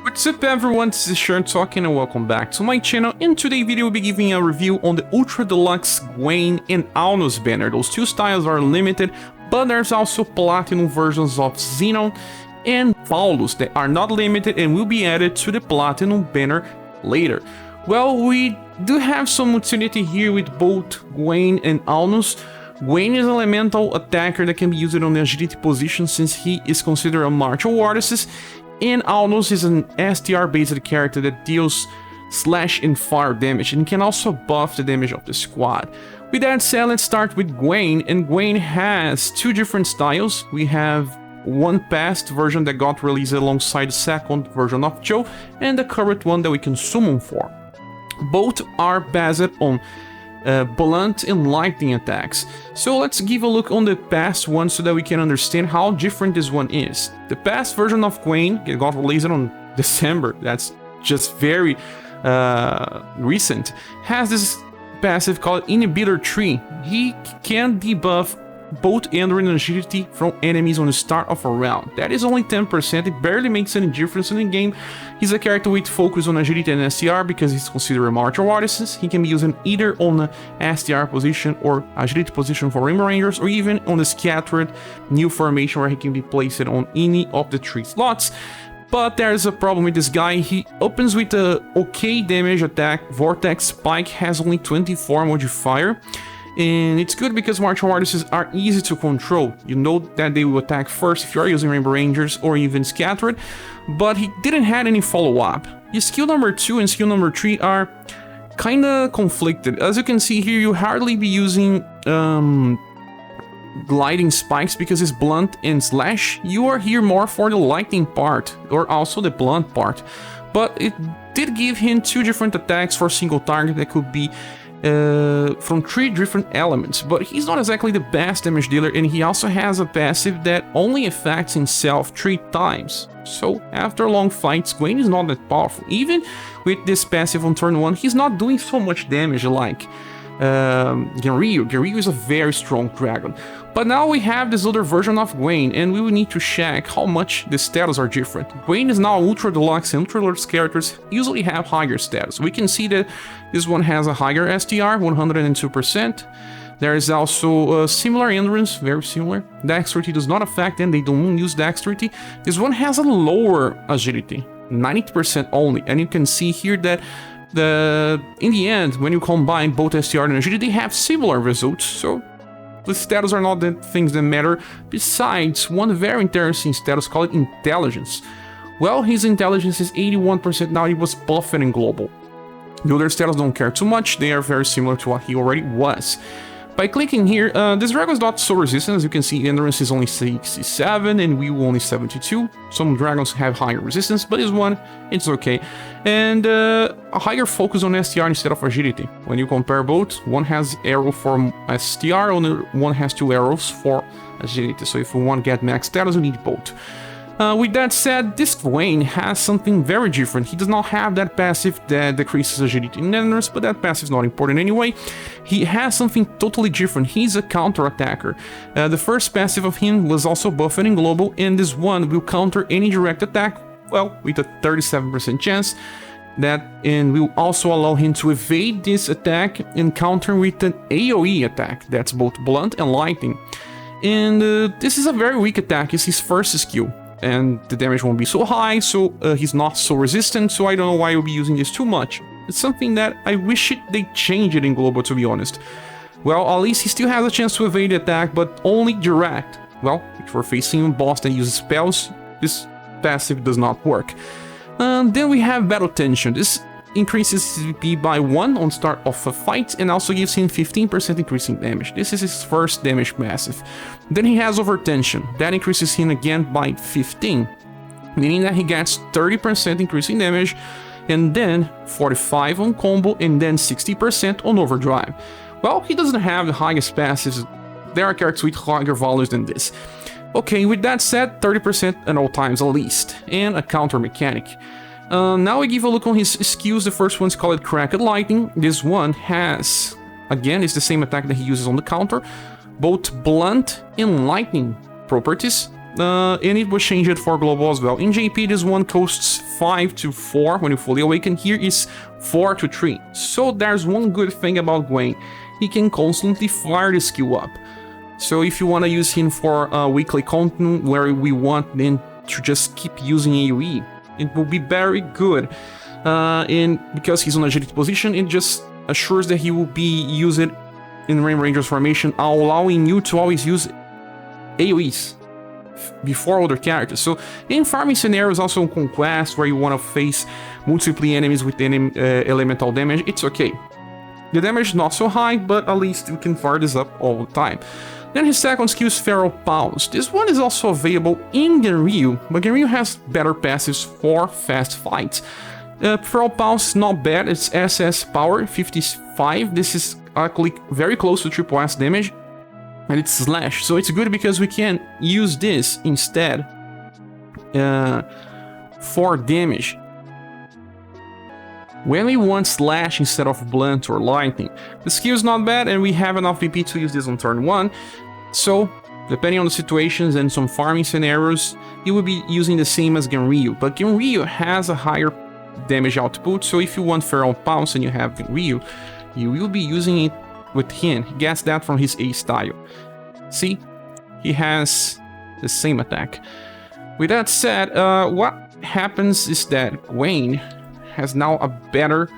What's up everyone, this is ScherBR talking and welcome back to my channel. In today's video we'll be giving a review on the Ultra Deluxe Gwayne and Aunus banner. Those two styles are limited, but there's also platinum versions of Zenon and Paulus that are not limited and will be added to the platinum banner later. Well, we do have some utility here with both Gwayne and Aunus. Gwayne is an elemental attacker that can be used on the agility position since he is considered a martial artist, and Aunus is an STR based character that deals slash and fire damage and can also buff the damage of the squad. With that said, let's start with Gwayne, and Gwayne has two different styles. We have one past version that got released alongside the second version of Joe, and the current one that we can summon for. Both are based on blunt and lightning attacks. So let's give a look on the past one so that we can understand how different this one is. The past version of Gwayne got released on December, that's just very recent, has this passive called Inhibitor Tree. He can debuff both Android and agility from enemies on the start of a round. That is only 10%, it barely makes any difference in the game. He's a character with focus on agility and STR because he's considered a martial artist. He can be used either on the STR position or agility position for Rim Rangers, or even on the scattered new formation where he can be placed on any of the 3 slots. But there's a problem with this guy. He opens with a okay damage attack. Vortex Spike has only 24 modifier. And it's good because martial artists are easy to control. You know that they will attack first if you are using Rainbow Rangers or even Scattered, but he didn't have any follow-up. His skill number 2 and skill number 3 are kinda conflicted. As you can see here, you hardly be using gliding spikes because it's blunt and slash. You are here more for the lightning part or also the blunt part, but it did give him 2 different attacks for a single target that could be from 3 different elements, but he's not exactly the best damage dealer, and he also has a passive that only affects himself 3 times. So after long fights, Gwayne is not that powerful. Even with this passive on turn 1, he's not doing so much damage like Genryu. Genryu is a very strong dragon. But now we have this other version of Gwayne, and we will need to check how much the status are different. Gwayne is now Ultra Deluxe, and Ultra Deluxe characters usually have higher status. We can see that this one has a higher STR, 102%. There is also a similar endurance, very similar. Dexterity does not affect them, they don't use dexterity. This one has a lower agility, 90% only, and you can see here that in the end, when you combine both STR and agility, they have similar results, so the status are not the things that matter. Besides, one very interesting status called Intelligence. Well, his intelligence is 81% now, he was buffed in global. The other status don't care too much, they are very similar to what he already was. By clicking here, this dragon is not so resistant. As you can see, endurance is only 67 and will only 72. Some dragons have higher resistance, but this one, it's okay. And a higher focus on STR instead of agility. When you compare both, one has arrow for STR, and one has 2 arrows for agility. So if you want to get max status, you need both. With that said, this Gwayne has something very different. He does not have that passive that decreases agility and endurance, but that passive is not important anyway. He has something totally different. He's a counter attacker. The first passive of him was also buffed in global, and this one will counter any direct attack, well, with a 37% chance. And will also allow him to evade this attack and counter with an AoE attack that's both blunt and lightning. And this is a very weak attack. It's his first skill, and the damage won't be so high, so he's not so resistant, so I don't know why you'll be using this too much. It's something that I wish they changed it in global, to be honest. Well, at least he still has a chance to evade the attack, but only direct. Well, if we're facing a boss that uses spells, this passive does not work. Then we have Battle Tension. This increases CP by 1 on start of a fight and also gives him 15% increasing damage. This is his first damage passive. Then he has Overtension. That increases him again by 15, meaning that he gets 30% increasing damage, and then 45 on combo, and then 60% on overdrive. Well, he doesn't have the highest passives. There are characters with higher values than this. Okay, with that said, 30% at all times at least, and a counter mechanic. Now we give a look on his skills. The first one's called Cracked Lightning. This one has, again, it's the same attack that he uses on the counter, both blunt and lightning properties. and it was changed for global as well. In JP, this one costs 5 to 4 when you fully awaken. Here is 4 to 3. So there's one good thing about Gwayne. He can constantly fire the skill up. So if you want to use him for weekly content where we want then to just keep using AoE, it will be very good. And because he's on agility position, it just assures that he will be used in Ranger's formation, allowing you to always use AoEs before other characters. So in farming scenarios, also in Conquest, where you want to face multiple enemies with elemental damage, it's okay. The damage is not so high, but at least you can fire this up all the time. Then his second skill is Feral Paulus. This one is also available in Genryu, but Genryu has better passives for fast fights. Feral Paulus is not bad, it's SS power 55. This is actually very close to triple S damage, and it's slash, so it's good because we can use this instead for damage when we want slash instead of blunt or lightning. The skill is not bad, and we have enough VP to use this on turn 1, so depending on the situations and some farming scenarios, you will be using the same as Genryu, but Genryu has a higher damage output, so if you want Feral Paulus and you have Genryu, you will be using it with him. He gets that from his A style. See? He has the same attack. With that said, what happens is that Gwayne has now a better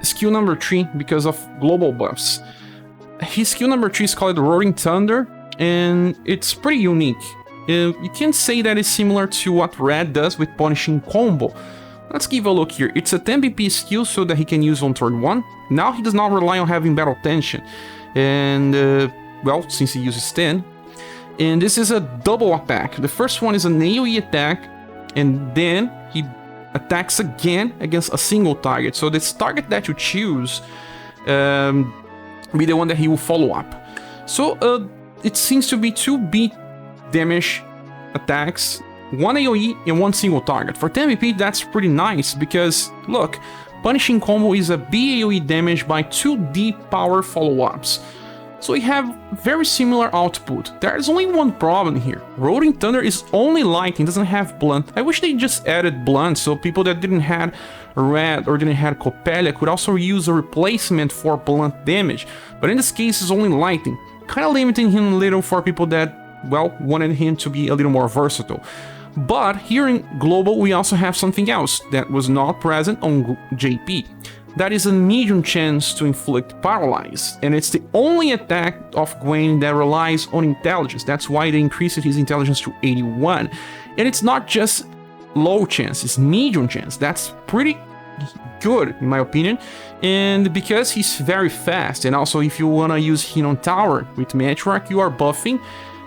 skill number 3 because of global buffs. His skill number 3 is called Roaring Thunder, and it's pretty unique. You can say that it's similar to what Red does with Punishing Combo. Let's give a look here. It's a 10 BP skill so that he can use on turn 1. Now he does not rely on having battle tension. And, well, since he uses 10. And this is a double attack. The first one is an AoE attack, and then he attacks again against a single target. So this target that you choose be the one that he will follow up. So it seems to be 2 beat damage attacks, 1 AoE and 1 single target. For 10 BP, that's pretty nice because, look, Punishing Combo is a B AoE damage by 2 D power follow-ups. So we have very similar output. There's only one problem here. Roaring Thunder is only lightning, doesn't have blunt. I wish they just added blunt so people that didn't have Red or didn't have Coppelia could also use a replacement for blunt damage. But in this case, it's only lightning, kind of limiting him a little for people that, well, wanted him to be a little more versatile. But here in Global, we also have something else that was not present on JP. That is a medium chance to inflict paralyze, and it's the only attack of Gwayne that relies on intelligence. That's why they increased his intelligence to 81. And it's not just low chance, it's medium chance. That's pretty good in my opinion, and because he's very fast, and also if you want to use him on tower with Matriarch, you are buffing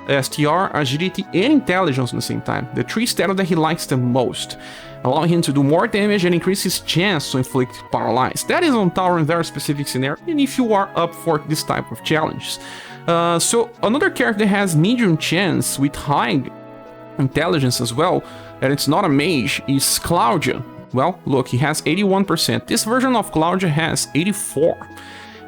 STR, agility, and intelligence at the same time, the 3 stats that he likes the most, allowing him to do more damage and increase his chance to inflict paralyze. That is on tower in very specific scenario, and if you are up for this type of challenges. So another character that has medium chance with high intelligence as well, and it's not a mage, is Claudia. Well, look, he has 81%. This version of Claudia has 84,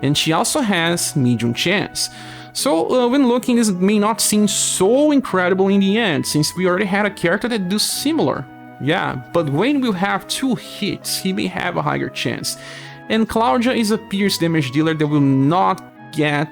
and she also has medium chance. So when looking, this may not seem so incredible in the end, since we already had a character that does similar. Yeah, but Gwayne will have 2 hits, he may have a higher chance. And Claudia is a pierce damage dealer that will not get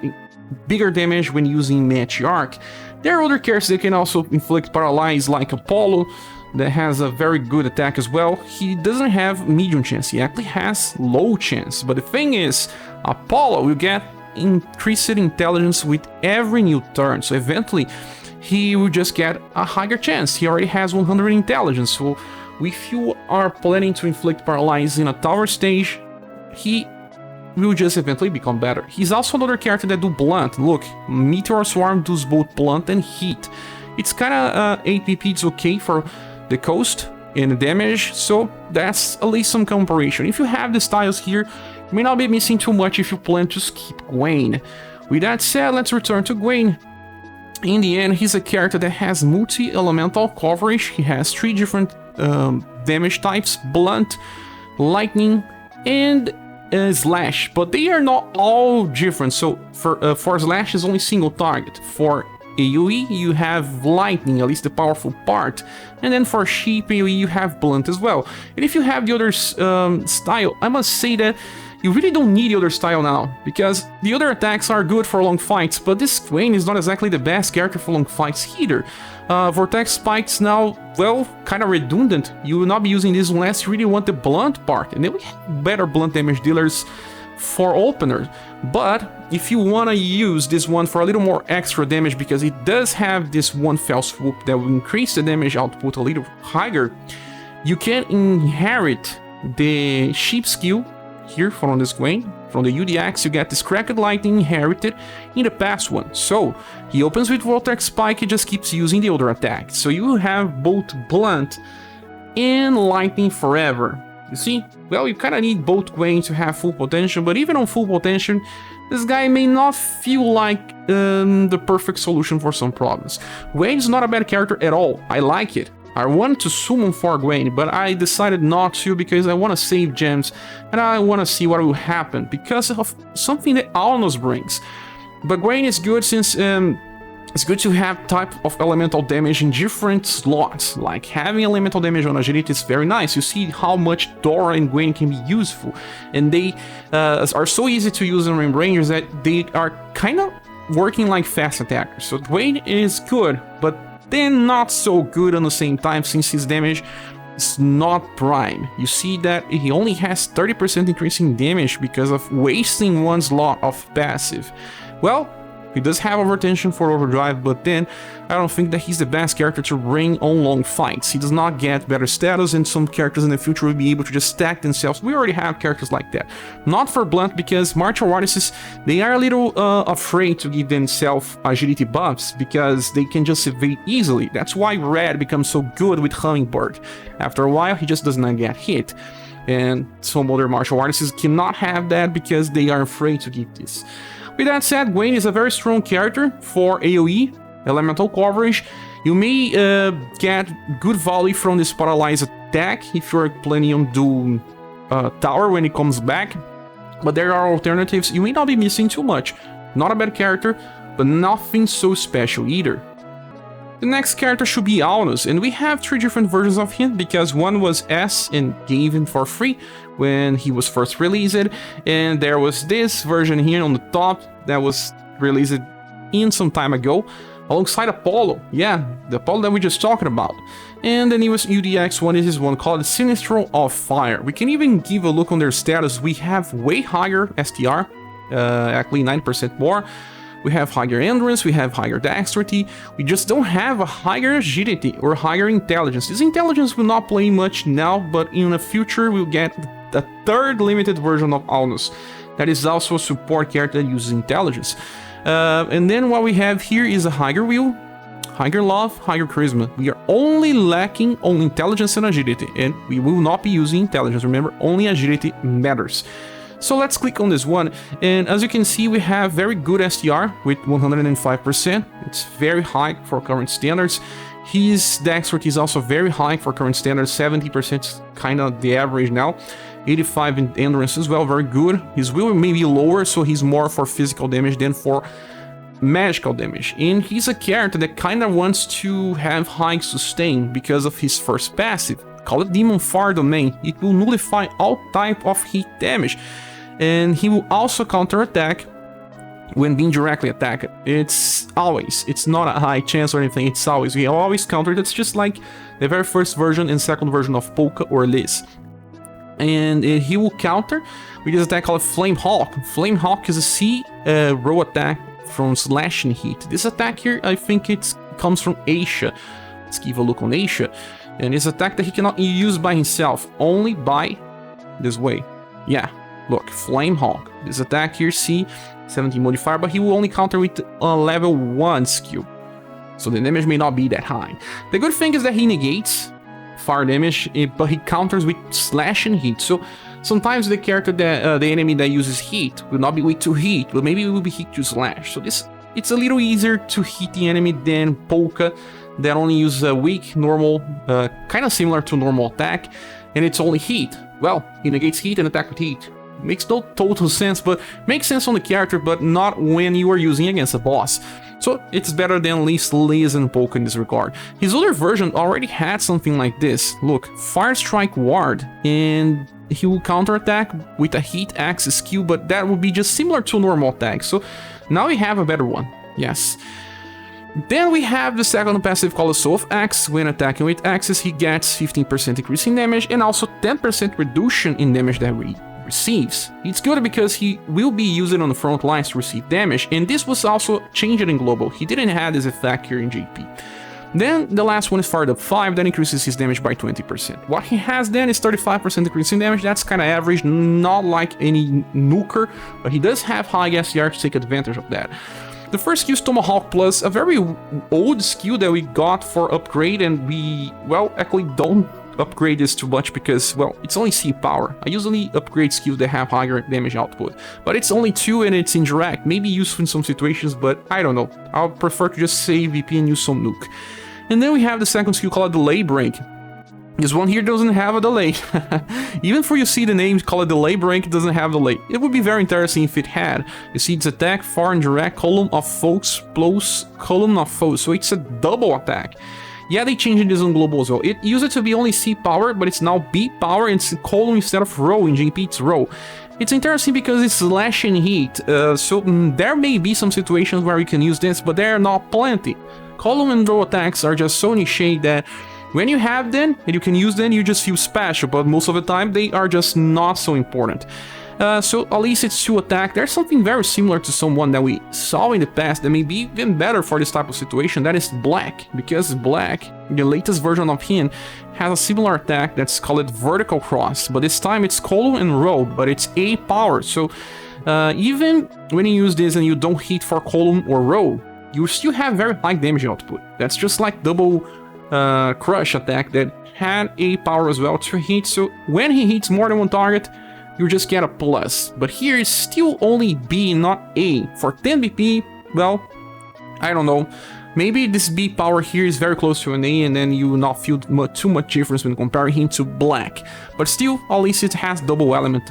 bigger damage when using Matriarch. There are other characters that can also inflict paralyze, like Apollo, that has a very good attack as well. He doesn't have medium chance, he actually has low chance. But the thing is, Apollo will get increased intelligence with every new turn, so eventually he will just get a higher chance. He already has 100 intelligence, so if you are planning to inflict paralyze in a tower stage, he will just eventually become better. He's also another character that do blunt. Look, Meteor Swarm does both blunt and heat. It's kinda 8 PP, it's okay for the cost and the damage, so that's at least some comparison. If you have the styles here, you may not be missing too much if you plan to skip Gwayne. With that said, let's return to Gwayne. In the end, he's a character that has multi-elemental coverage. He has 3 different damage types: blunt, lightning, and slash. But they are not all different. So for slash is only single target. For AoE, you have lightning, at least the powerful part, and then for sheep AoE, you have blunt as well. And if you have the other style, I must say that you really don't need the other style now, because the other attacks are good for long fights, but this Gwayne is not exactly the best character for long fights either. Vortex Spikes now, well, kind of redundant. You will not be using this unless you really want the blunt part, and then we have better blunt damage dealers for openers. But if you want to use this one for a little more extra damage, because it does have this one fell swoop that will increase the damage output a little higher, you can inherit the sheep skill here from this Gwayne. From the UDX, you get this Cracked Lightning inherited in the past one. So he opens with Vortex Spike, he just keeps using the other attack. So you have both blunt and lightning forever. You see? Well, you kind of need both Gwayne to have full potential, but even on full potential, this guy may not feel like the perfect solution for some problems. Gwayne is not a bad character at all. I like it. I wanted to summon for Gwayne, but I decided not to because I want to save gems and I want to see what will happen because of something that Aunus brings. But Gwayne is good since it's good to have type of elemental damage in different slots. Like having elemental damage on agility is very nice. You see how much Dora and Gwayne can be useful, and they are so easy to use in Rangers that they are kind of working like fast attackers. So Gwayne is good, but then not so good on the same time since his damage is not prime. You see that he only has 30% increase in damage because of wasting one slot of passive. Well, he does have overtension for overdrive, but then I don't think that he's the best character to bring on long fights. He does not get better status, and some characters in the future will be able to just stack themselves. We already have characters like that. Not for blunt, because martial artists, they are a little afraid to give themselves agility buffs because they can just evade easily. That's why Red becomes so good with Hummingbird. After a while, he just does not get hit. And some other martial artists cannot have that because they are afraid to give this. With that said, Gwayne is a very strong character for AoE, elemental coverage. You may get good volley from this paralyzed attack if you're planning on doing tower when it comes back, but there are alternatives. You may not be missing too much. Not a bad character, but nothing so special either. The next character should be Aunus, and we have 3 different versions of him because one was S and gave him for free when he was first released, and there was this version here on the top that was released in some time ago alongside Apollo. Yeah, the Apollo that we just talked about. And the newest UDX one is this one called Sinistral of Fire. We can even give a look on their status. We have way higher STR, actually 9% more. We have higher endurance, we have higher dexterity, we just don't have a higher agility or higher intelligence. This intelligence will not play much now, but in the future we'll get the 3rd limited version of Aunus. That is also a support character that uses intelligence. And then what we have here is a higher will, higher love, higher charisma. We are only lacking on intelligence and agility, and we will not be using intelligence. Remember, only agility matters. So let's click on this one, and as you can see, we have very good STR with 105%. It's very high for current standards. His dexterity is also very high for current standards, 70% is kind of the average now. 85 in endurance as well, very good. His will may be lower, so he's more for physical damage than for magical damage. And he's a character that kind of wants to have high sustain because of his first passive. Call it Demon Fire Domain. It will nullify all type of hit damage, and he will also counterattack when being directly attacked. It's not a high chance or anything, it's always, we always counter. That's just like the very first version and second version of Polka or Liz. And he will counter with this attack called Flame Hawk. Flame Hawk is a C row attack from slashing hit. This attack here, I think it comes from Asia. Let's give a look on Asia. And it's an attack that he cannot use by himself, only by this way. Yeah, look, Flame Hawk. This attack here, C, 17 modifier, but he will only counter with a level 1 skill. So the damage may not be that high. The good thing is that he negates fire damage, but he counters with slash and heat. So sometimes the character that the enemy that uses heat will not be weak to heat, but maybe it will be weak to slash. So it's a little easier to hit the enemy than Polka, that only uses a weak normal, kind of similar to normal attack, and it's only heat. Well, he negates heat and attack with heat. Makes no total sense, but makes sense on the character, but not when you are using against a boss. So it's better than at least Liz and Polka in this regard. His older version already had something like this. Look, Fire Strike Ward, and he will counterattack with a Heat Axe skill, but that would be just similar to normal attack. So now we have a better one, yes. Then we have the second passive Colossal Axe. When attacking with axes, he gets 15% increase in damage and also 10% reduction in damage that he receives. It's good because he will be used on the front lines to receive damage, and this was also changed in Global. He didn't have this effect here in JP. Then the last one is Fired Up 5, that increases his damage by 20%. What he has then is 35% increase in damage. That's kind of average, not like any nuker, but he does have high SCR to take advantage of that. The first skill is Tomahawk Plus, a very old skill that we got for upgrade, and we, well, actually don't upgrade this too much because, well, it's only C power. I usually upgrade skills that have higher damage output, but it's only 2 and it's indirect, maybe useful in some situations, but I don't know. I'll prefer to just save VP and use some nuke. And then we have the second skill called Delay Break. This one here doesn't have a delay. Even for you see the name called Delay Break, it doesn't have delay. It would be very interesting if it had. You see its attack, far and direct, column of foes, plus column of foes, so it's a double attack. Yeah, they changed this on Global as well. It used to be only C power, but it's now B power and it's column instead of row. In JP it's row. It's interesting because it's slash and heat, so there may be some situations where you can use this, but there are not plenty. Column and row attacks are just so niche that when you have them and you can use them, you just feel special, but most of the time they are just not so important. So at least it's 2 attack. There's something very similar to someone that we saw in the past that may be even better for this type of situation. That is Black, because Black, the latest version of him, has a similar attack that's called Vertical Cross, but this time it's column and row, but it's A power. So even when you use this and you don't hit for column or row, you still have very high damage output. That's just like double crush attack that had A power as well to hit, so when he hits more than one target, you just get a plus. But here it's still only B, not A. For 10 BP, well, I don't know. Maybe this B power here is very close to an A, and then you will not feel too much difference when comparing him to Black. But still, at least it has double element.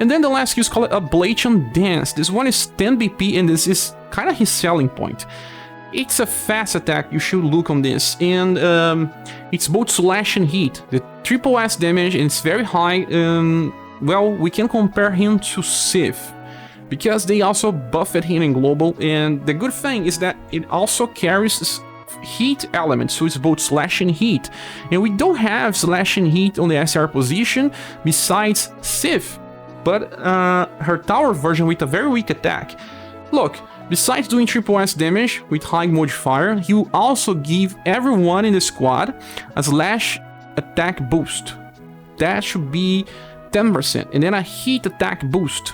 And then the last skill is called Ablation Dance. This one is 10 BP, and this is kind of his selling point. It's a fast attack, you should look on this, and it's both slash and heat. The triple S damage, and it's very high. Well, we can compare him to Sif, because they also buffed him in Global, and the good thing is that it also carries heat elements, so it's both slash and heat. And we don't have slash and heat on the SR position besides Sif, but her tower version with a very weak attack. Look, besides doing triple S damage with high modifier, he will also give everyone in the squad a slash attack boost. That should be 10%, and then a heat attack boost.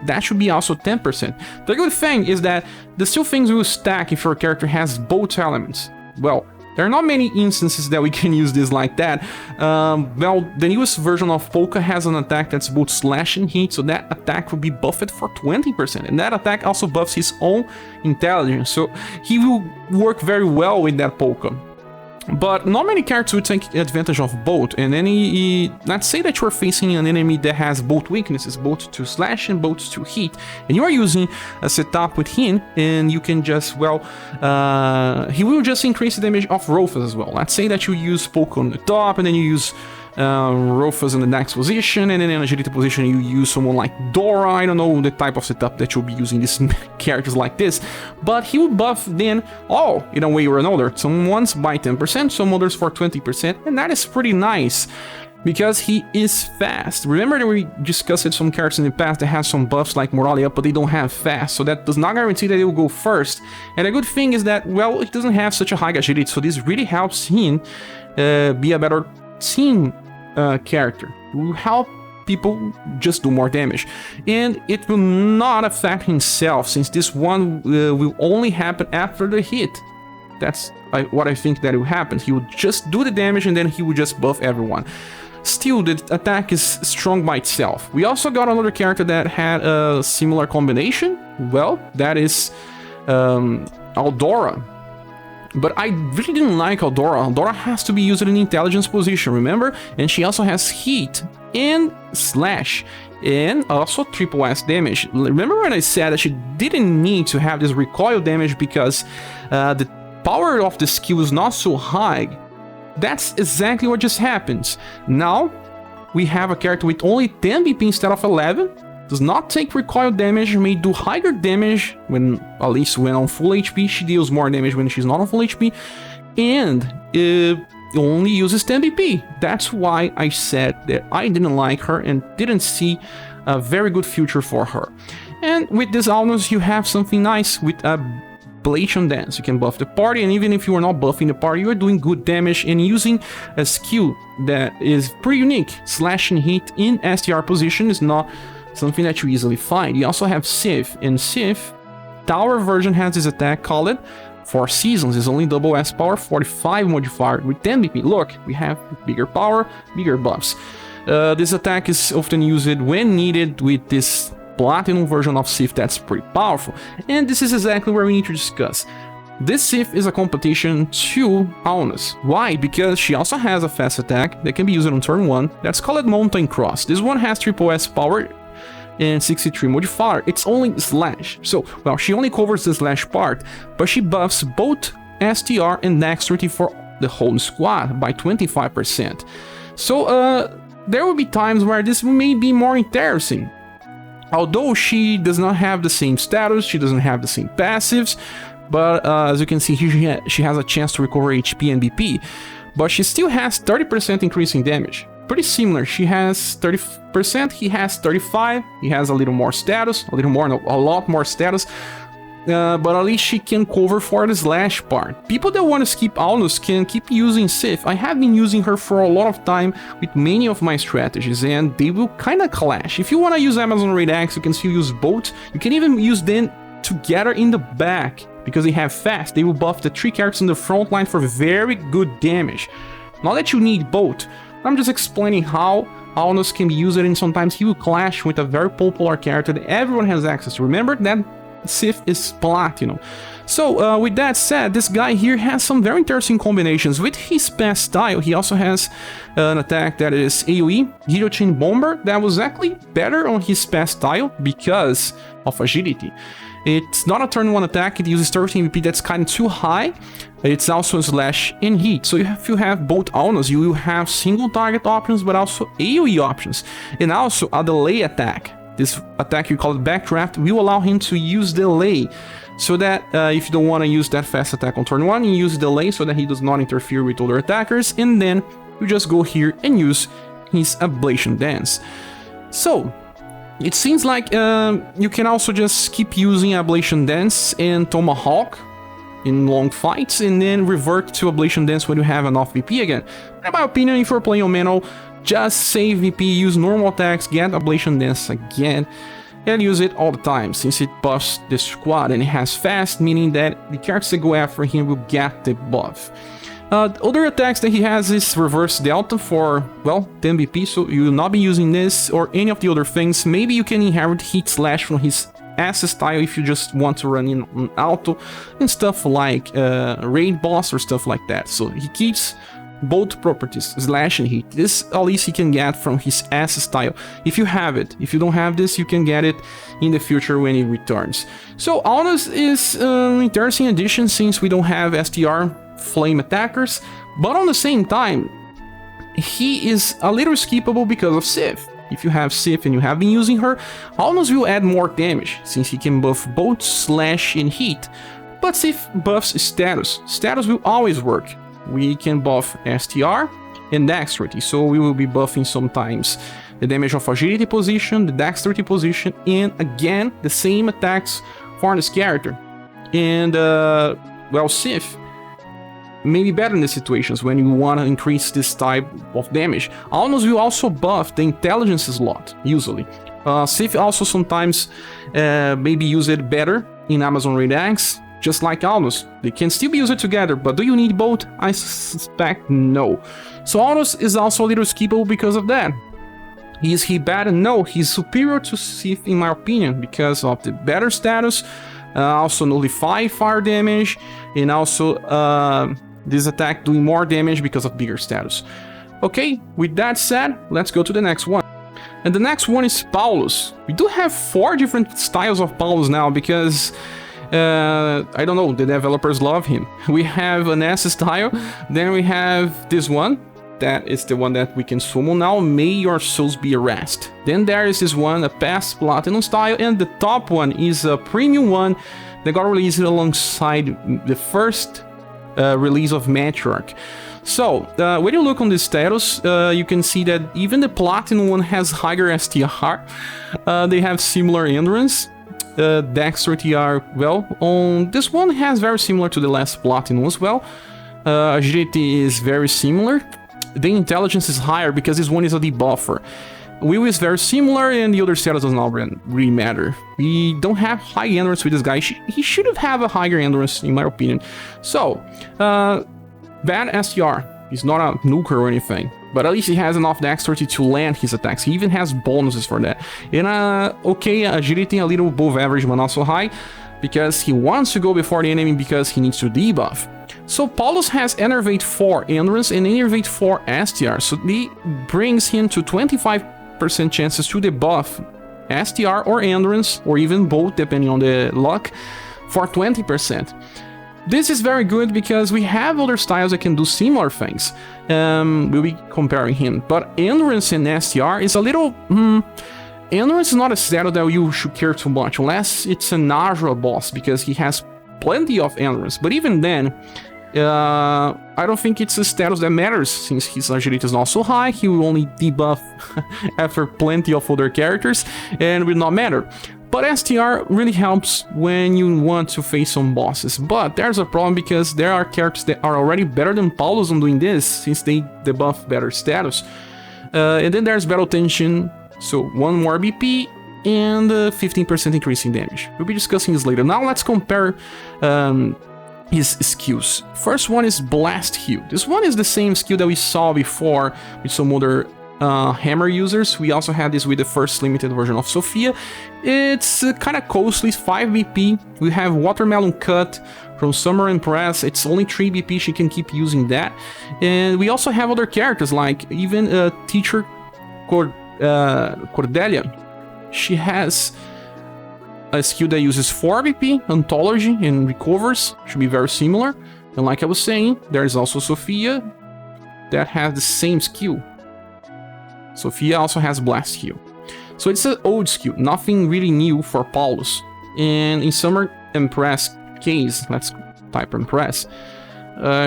That should be also 10%. The good thing is that the still things will stack if your character has both elements. Well, there are not many instances that we can use this like that. Well, the newest version of Polka has an attack that's both slash and heat, so that attack will be buffed for 20%, and that attack also buffs his own intelligence, so he will work very well with that Polka. But not many characters will take advantage of both, and then let's say that you're facing an enemy that has both weaknesses, both to slash and both to heat, and you are using a setup with him, and you can just, well, he will just increase the damage of Rofus as well. Let's say that you use Poke on the top, and then you use Rofus in the next position, and then in agility position you use someone like Dora. I don't know the type of setup that you'll be using these characters like this, but he will buff then all in a way or another. Some ones by 10%, some others for 20%, and that is pretty nice because he is fast. Remember that we discussed some characters in the past that have some buffs like Morale up, but they don't have fast, so that does not guarantee that they will go first. And the good thing is that, well, it doesn't have such a high agility, so this really helps him be a better team character. It will help people just do more damage, and it will not affect himself, since this one will only happen after the hit. That's what I think that will happen. He will just do the damage, and then he will just buff everyone. Still, the attack is strong by itself. We also got another character that had a similar combination. Well, that is Aldora. But I really didn't like Aldora. Aldora has to be used in intelligence position, remember? And she also has heat and slash. and also triple S damage. Remember when I said that she didn't need to have this recoil damage because the power of the skill is not so high? That's exactly what just happens. Now we have a character with only 10 BP instead of 11, does not take recoil damage, may do higher damage when, at least when on full HP, she deals more damage when she's not on full HP, and only uses 10 BP. That's why I said that I didn't like her and didn't see a very good future for her. And with this Aunus, you have something nice with Ablation Dance. You can buff the party, and even if you are not buffing the party, you are doing good damage and using a skill that is pretty unique. Slash and hit in STR position is not something that you easily find. You also have Sif, and Sif, Tower version has this attack called 4 Seasons. It's only double S power, 45 modifier with 10 BP. Look, we have bigger power, bigger buffs. This attack is often used when needed with this Platinum version of Sif that's pretty powerful. And this is exactly where we need to discuss. This Sif is a competition to Aunus. Why? Because she also has a fast attack that can be used on turn 1 that's called Mountain Cross. This one has triple S power and 63 modifier. It's only slash. So, well, she only covers the slash part, but she buffs both STR and dexterity for the whole squad by 25%. So, there will be times where this may be more interesting. Although she does not have the same status, she doesn't have the same passives, but as you can see here, she has a chance to recover HP and BP, but she still has 30% increase in damage. Pretty similar. She has 30%, he has 35, he has a little more status, a lot more status, but at least she can cover for the slash part. People that want to skip Aunus can keep using Sif. I have been using her for a lot of time with many of my strategies, and they will kind of clash. If you want to use Amazon Raid Axe, you can still use both. You can even use them together in the back, because they have fast. They will buff the 3 characters in the front line for very good damage. Not that you need both. I'm just explaining how Aunus can be used, and sometimes he will clash with a very popular character that everyone has access to. Remember that Sif is Platinum. So with that said, this guy here has some very interesting combinations. With his pass style, he also has an attack that is AoE, Guillotine Bomber, that was actually better on his pass style because of agility. It's not a turn 1 attack, it uses 13 BP, that's kind of too high. It's also a slash and heat. So if you have both Aunus, you will have single target options, but also AoE options. And also a delay attack. This attack, you call it Backdraft, will allow him to use delay. So that if you don't want to use that fast attack on turn 1, you use delay so that he does not interfere with other attackers. And then you just go here and use his Ablation Dance. So it seems like you can also just keep using Ablation Dance and Tomahawk in long fights, and then revert to Ablation Dance when you have enough VP again. In my opinion, if you're playing on Manual, just save VP, use normal attacks, get Ablation Dance again, and use it all the time, since it buffs the squad, and it has fast, meaning that the characters that go after him will get the buff. Other attacks that he has is Reverse Delta for, well, 10 BP, so you will not be using this or any of the other things. Maybe you can inherit Heat Slash from his S style if you just want to run in on auto and stuff like Raid Boss or stuff like that. So he keeps both properties, Slash and Heat. This at least he can get from his S style if you have it. If you don't have this, you can get it in the future when it returns. So Aunus is an interesting addition since we don't have STR flame attackers, but on the same time, he is a little skippable because of Sif. If you have Sif and you have been using her, Aunus will add more damage, since he can buff both Slash and Heat. But Sif buffs Status. Status will always work. We can buff STR and Dexterity, so we will be buffing sometimes the damage of Agility position, the Dexterity position, and again, the same attacks for this character. And, well, Sif may be better in the situations when you want to increase this type of damage. Aunus will also buff the intelligence slot, usually. Sif also sometimes may be used better in Amazon Raid Axe, just like Aunus. They can still be used together, but do you need both? I suspect no. So Aunus is also a little skippable because of that. Is he bad? No, he's superior to Sif in my opinion, because of the better status, also nullify fire damage, and also this attack doing more damage because of bigger status. Okay, with that said, let's go to the next one. And the next one is Paulus. We do have 4 different styles of Paulus now because, I don't know, the developers love him. We have an S style, then we have this one. That is the one that we can summon now, May Your Souls Be Rest. Then there is this one, a past Platinum style, and the top one is a premium one that got released alongside the first release of Matriarch. So, when you look on the status, you can see that even the Platinum one has higher STR. They have similar endurance. Dexterity are, well, on this one has very similar to the last Platinum as well. Agility is very similar. The intelligence is higher because this one is a debuffer. Will is very similar and the other status does not really matter. We don't have high endurance with this guy. He should have a higher endurance in my opinion. So, bad STR. He's not a nuker or anything. But at least he has enough dexterity to land his attacks. He even has bonuses for that. And okay, agility a little above average but not so high. Because he wants to go before the enemy because he needs to debuff. So Paulus has Enervate 4 Endurance and Enervate 4 STR, so it brings him to 25% chances to debuff STR or Endurance, or even both depending on the luck, for 20%. This is very good because we have other styles that can do similar things. We'll be comparing him, but Endurance and STR is a little... Endurance is not a stat that you should care too much, unless it's an Azure boss, because he has plenty of Endurance, but even then, I don't think it's a status that matters, since his agility is not so high. He will only debuff after plenty of other characters, and will not matter. But STR really helps when you want to face some bosses, but there's a problem because there are characters that are already better than Paulus on doing this, since they debuff better status. And then there's Battle Tension, so 1 more BP, and 15% increase in damage. We'll be discussing this later. Now let's compare his skills. First one is Blast Heal. This one is the same skill that we saw before with some other hammer users. We also had this with the first limited version of Sophia. It's kind of costly, 5 BP. We have Watermelon Cut from Summer Empress. It's only 3 BP, she can keep using that. And we also have other characters like even Teacher Cordelia. She has a skill that uses 4 BP, Anthology, and recovers. Should be very similar. And like I was saying, there's also Sophia that has the same skill. Sophia also has Blast Heal. So it's an old skill, nothing really new for Paulus. And in Summer Empress case, let's type Empress,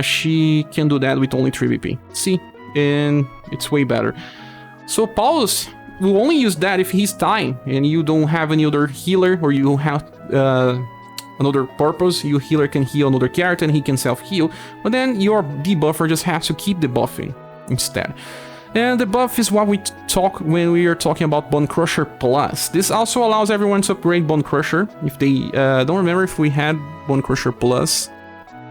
she can do that with only 3 BP. See? And it's way better. So Paulus will only use that if he's dying and you don't have any other healer, or you have another purpose. Your healer can heal another character and he can self-heal, but then your debuffer just has to keep debuffing instead. And the buff is what we talk when we are talking about Bone Crusher Plus. This also allows everyone to upgrade Bone Crusher. If they don't remember if we had Bone Crusher Plus.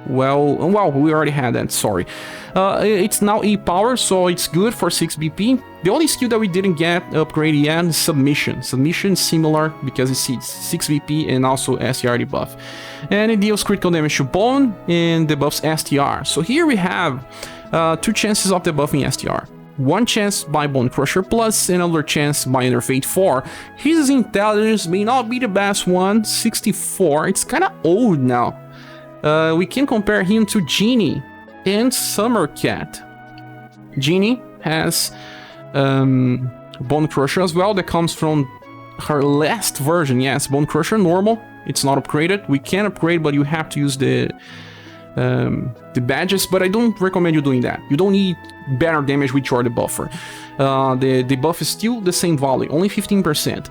Well, we already had that, sorry. It's now E-Power, so it's good for 6 BP. The only skill that we didn't get upgraded yet is Submission. Submission is similar because it's 6 BP and also STR debuff. And it deals critical damage to Bone and debuffs STR. So here we have 2 chances of debuffing STR. 1 chance by Bone Crusher Plus, and another chance by Enervate 4. His intelligence may not be the best one, 64. It's kind of old now. We can compare him to Genie and Summer Cat. Genie has Bone Crusher as well, that comes from her last version. Yes, Bone Crusher normal, it's not upgraded. We can upgrade, but you have to use the badges, but I don't recommend you doing that. You don't need better damage with your debuffer. The debuff is still the same value, only 15%.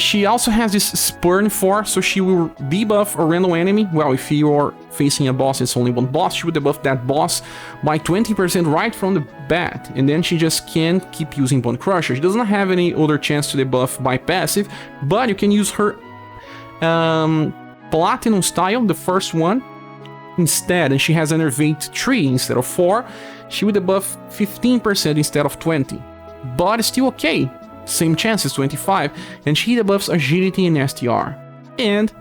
She also has this Spurn 4, so she will debuff a random enemy. Well, if you're facing a boss, it's only one boss, she will debuff that boss by 20% right from the bat, and then she just can keep using Bone Crusher. She doesn't have any other chance to debuff by passive, but you can use her Platinum style, the first one, instead, and she has Enervate 3 instead of 4. She would debuff 15% instead of 20, but it's still okay. Same chances, 25, and she debuffs Agility and STR. And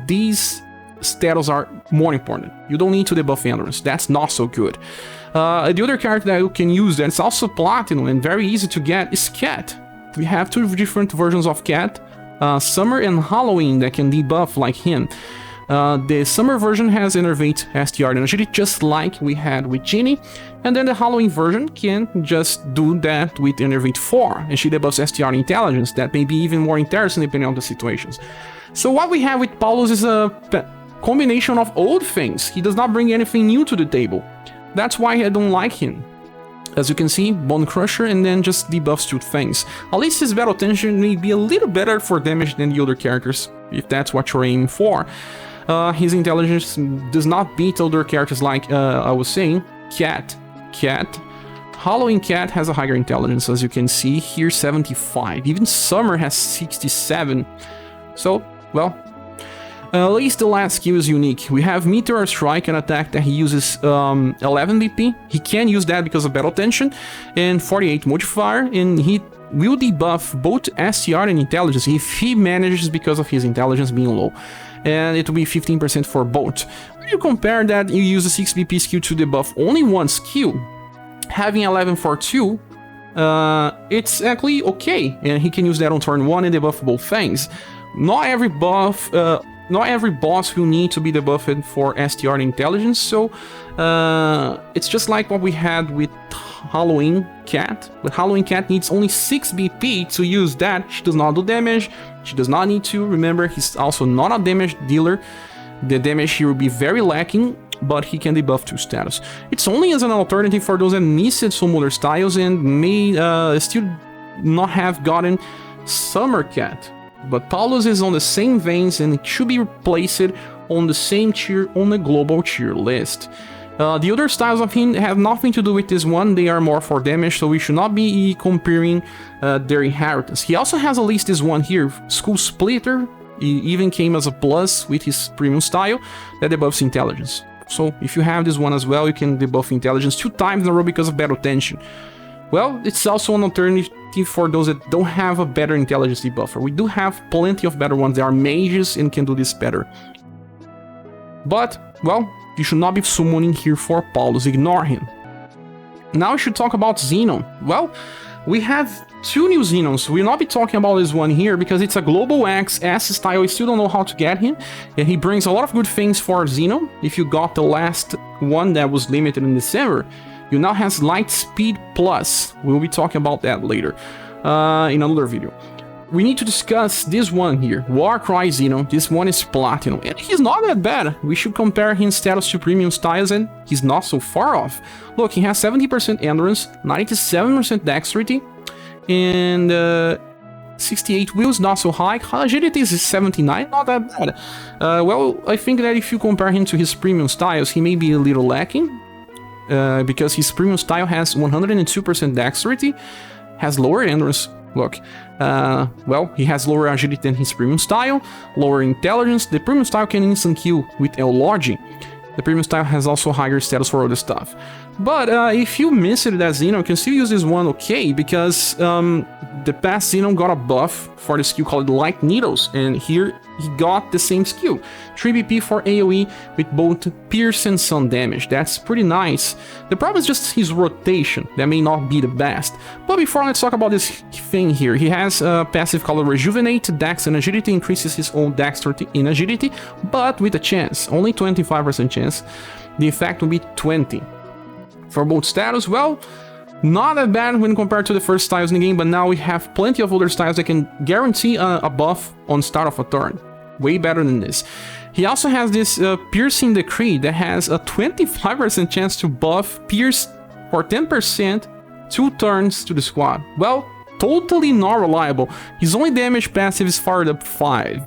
these status are more important. You don't need to debuff Endurance, that's not so good. The other character that you can use that's also Platinum and very easy to get is Cat. we have two different versions of Cat, Summer and Halloween, that can debuff like him. The Summer version has Innervate, STR, and Agility, just like we had with Ginny, and then the Halloween version can just do that with Innervate 4, and she debuffs STR and Intelligence. That may be even more interesting depending on the situations. So what we have with Paulus is a combination of old things. He does not bring anything new to the table. That's why I don't like him. As you can see, Bone Crusher, and then just debuffs two things. At least his battle tension may be a little better for damage than the other characters, if that's what you're aiming for. His intelligence does not beat other characters like I was saying. Cat. Halloween Cat has a higher intelligence, as you can see here, 75. Even Summer has 67. So, well, at least the last skill is unique. We have Meteor Strike, an attack that he uses 11 BP. He can use that because of battle tension, and 48 modifier, and he will debuff both STR and intelligence if he manages because of his intelligence being low. And it will be 15% for both. When you compare that, you use a 6 BP skill to debuff only one skill, having 11 for 2, it's actually okay, and he can use that on turn 1 and debuff both things. Not every boss will need to be debuffed for STR and intelligence, so it's just like what we had with Halloween Cat. But Halloween Cat needs only 6 BP to use that. She does not do damage. She does not need to. Remember, he's also not a damage dealer. The damage here will be very lacking, but he can debuff 2 status. It's only as an alternative for those that missed some other styles and may still not have gotten Summer Cat. But Paulus is on the same veins and it should be replaced on the same tier on the global tier list. The other styles of him have nothing to do with this one, they are more for damage, so we should not be comparing their inheritance. He also has at least this one here, Skull Splitter. He even came as a plus with his premium style that debuffs intelligence. So if you have this one as well, you can debuff intelligence 2 times in a row because of battle tension. Well, it's also an alternative for those that don't have a better intelligence debuffer. We do have plenty of better ones that are mages and can do this better. But, well, you should not be summoning here for Paulus, ignore him. Now we should talk about Zenon. Well, we have 2 new Zenons. We'll not be talking about this one here because it's a Global X S style. I still don't know how to get him. And he brings a lot of good things for Zenon. If you got the last one that was limited in December, you now have Light Speed Plus. We'll be talking about that later in another video. We need to discuss this one here, Warcry Zenon. This one is Platinum, and he's not that bad. We should compare his status to premium styles, and he's not so far off. Look, he has 70% endurance, 97% dexterity, and 68 wheels, not so high. Agility is 79, not that bad. Well, I think that if you compare him to his premium styles, he may be a little lacking, because his premium style has 102% dexterity, has lower endurance. Look, well, he has lower agility than his premium style, lower intelligence. The premium style can instant kill with Eulogy. The premium style has also higher status for other stuff. But if you miss it as Zenon, you can still use this one okay, because the past Zenon got a buff for the skill called Light Needles, and here he got the same skill. 3 BP for AoE with both Pierce and Sun damage. That's pretty nice. The problem is just his rotation. That may not be the best. But before, let's talk about this thing here. He has a passive called Rejuvenate. Dex and Agility increases his own dexterity in Agility, but with a chance. Only 25% chance. The effect will be 20. For both status, well, not that bad when compared to the first styles in the game, but now we have plenty of other styles that can guarantee a buff on start of a turn. Way better than this. He also has this Piercing Decree that has a 25% chance to buff Pierce for 10% 2 turns to the squad. Well, totally not reliable. His only damage passive is fired up 5.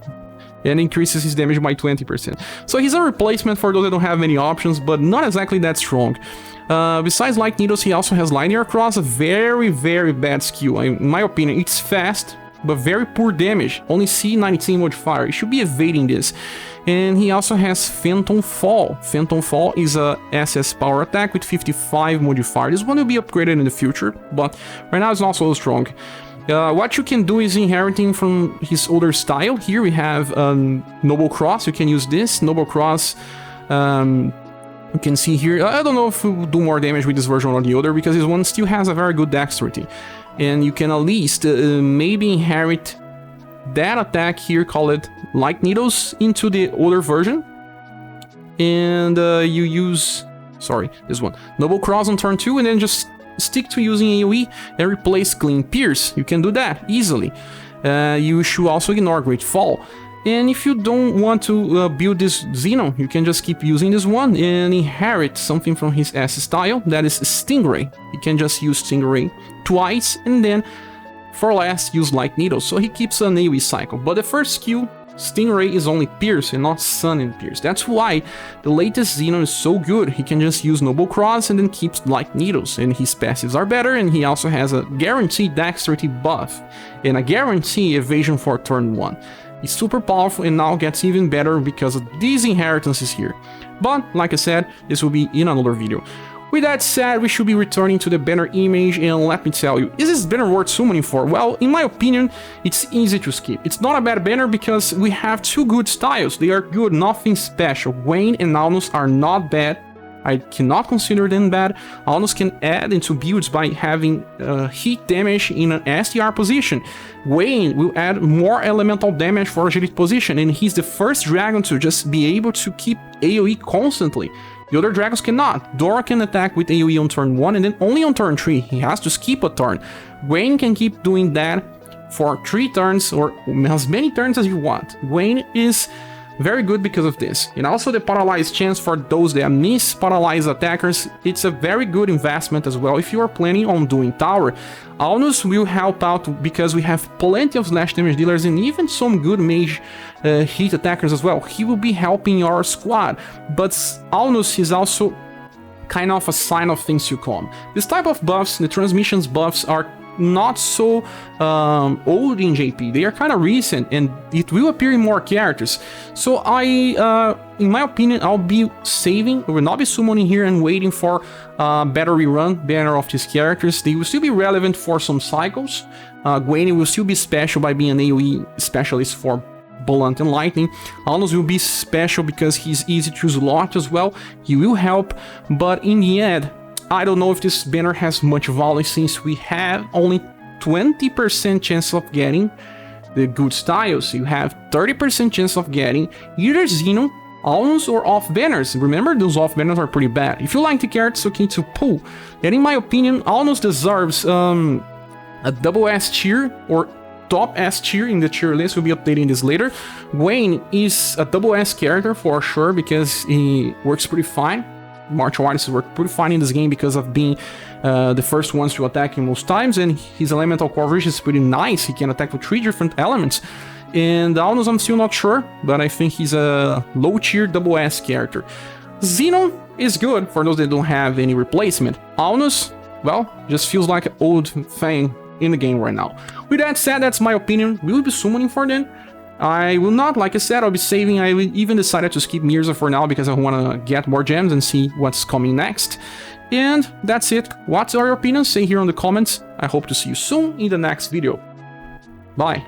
And increases his damage by 20%. So he's a replacement for those that don't have many options, but not exactly that strong. Besides Light Needles, he also has Linear Cross, a very, very bad skill. In my opinion, it's fast, but very poor damage. Only C19 modifier. You should be evading this. And he also has Phantom Fall. Phantom Fall is a SS power attack with 55 modifier. This one will be upgraded in the future, but right now it's not so strong. What you can do is inheriting from his older style. Here we have Noble Cross. You can use this. Noble Cross, you can see here. I don't know if it will do more damage with this version or the other, because this one still has a very good dexterity. and you can at least maybe inherit that attack here, call it Light Needles, into the older version. And you use, sorry, this one, Noble Cross on turn 2, and then just stick to using AoE and replace Clean Pierce. You can do that easily. You should also ignore Great Fall. And if you don't want to build this Zenon, you can just keep using this one and inherit something from his S style, that is Stingray. You can just use Stingray twice, and then for last use Light Needle, so he keeps an AoE cycle. But the first skill, Stingray, is only Pierce and not Sun and Pierce. That's why the latest Zenon is so good. He can just use Noble Cross and then keeps Light Needles, and his passives are better, and he also has a guaranteed Dexterity buff and a guaranteed Evasion for turn 1. It's super powerful and now gets even better because of these inheritances here. But, like I said, this will be in another video. With that said, we should be returning to the banner image, and let me tell you, is this banner worth summoning for? Well, in my opinion, it's easy to skip. It's not a bad banner because we have two good styles. They are good, nothing special. Gwayne and Aunus are not bad. I cannot consider them bad. Aunus can add into builds by having hit damage in an STR position. Gwayne will add more elemental damage for agility position, and he's the first dragon to just be able to keep AoE constantly. The other dragons cannot. Dora can attack with AoE on turn 1 and then only on turn 3. He has to skip a turn. Gwayne can keep doing that for 3 turns or as many turns as you want. Gwayne is very good because of this. And also the paralyzed chance for those that miss paralyzed attackers, it's a very good investment as well if you are planning on doing tower. Aunus will help out because we have plenty of slash damage dealers and even some good mage hit attackers as well. He will be helping our squad, but Aunus is also kind of a sign of things to come. This type of buffs, the transmissions buffs, are not so old in JP. They are kind of recent and it will appear in more characters. So in my opinion, I'll be saving, I will not be summoning here and waiting for better rerun banner of these characters. They will still be relevant for some cycles. Gwayne will still be special by being an AoE specialist for Blunt and Lightning. Aunus will be special because he's easy to slot as well. He will help, but in the end, I don't know if this banner has much value since we have only 20% chance of getting the good styles. You have 30% chance of getting either Zenon, Aunus, or off banners. Remember, those off banners are pretty bad. If you like the character, it's okay to pull. And in my opinion, Aunus deserves a double S tier or top S tier in the tier list. We'll be updating this later. Gwayne is a double S character for sure because he works pretty fine. Martial artists work pretty fine in this game because of being the first ones to attack him most times, and his elemental coverage is pretty nice. He can attack with 3 different elements. And Aunus, I'm still not sure, but I think he's a low tier double S character. Zenon is good for those that don't have any replacement. Aunus, well, just feels like an old thing in the game right now. With that said, that's my opinion. We will be summoning for them. I will not, like I said, I'll be saving. I even decided to skip Mirza for now because I want to get more gems and see what's coming next. And that's it. What's your opinion? Say here in the comments. I hope to see you soon in the next video. Bye.